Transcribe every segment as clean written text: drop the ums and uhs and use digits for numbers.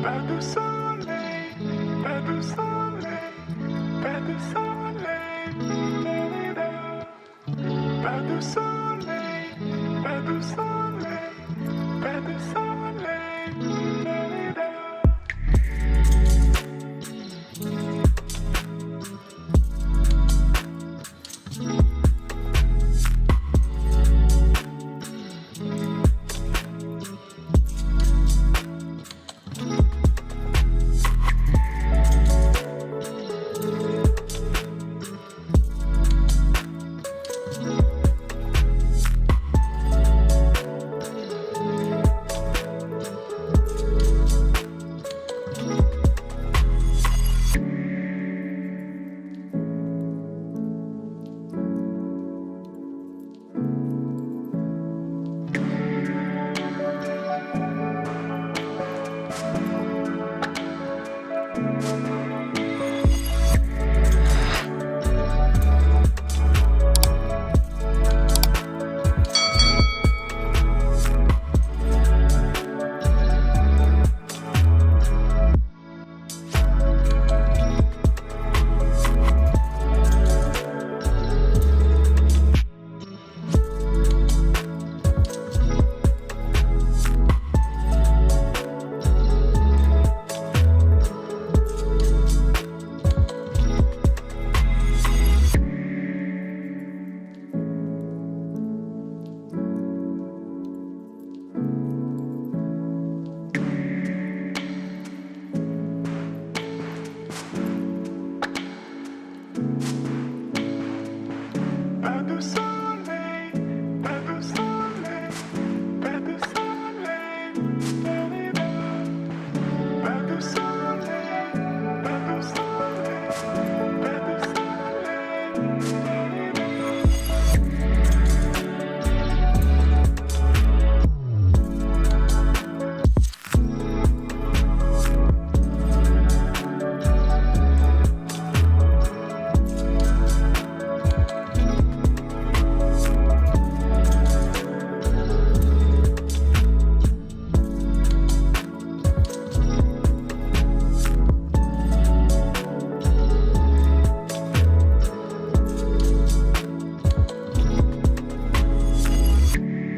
Pas de soleil, pas de soleil, pas de soleil, pas de soleil, pas de soleil, pas de soleil, pas de soleil, pas de soleil, pas de soleil, pas de soleil, pas de soleil,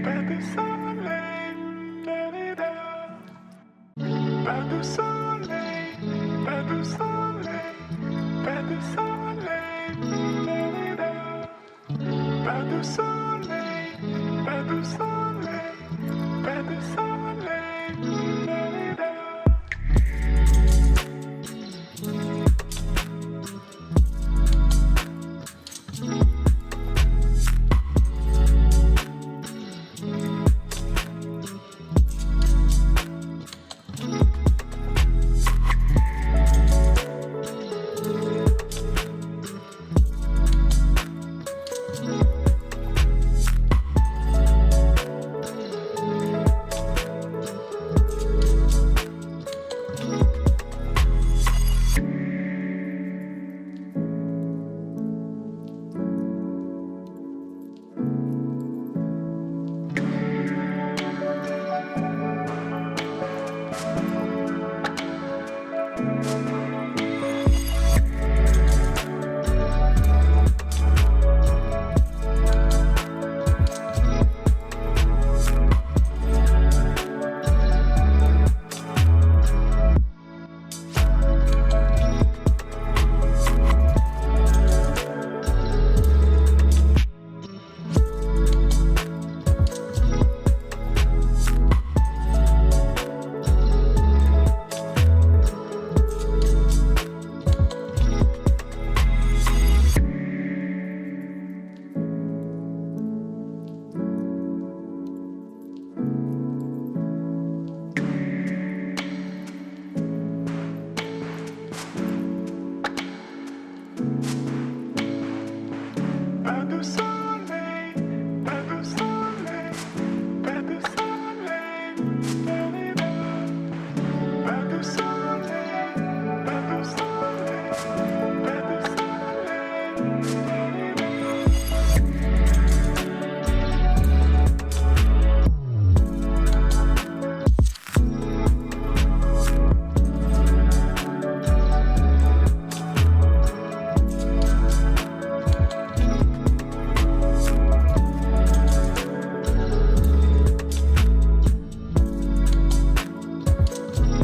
pas de Pas de soleil, pas de soleil, pas de soleil, pas de soleil, pas de soleil, pas de soleil.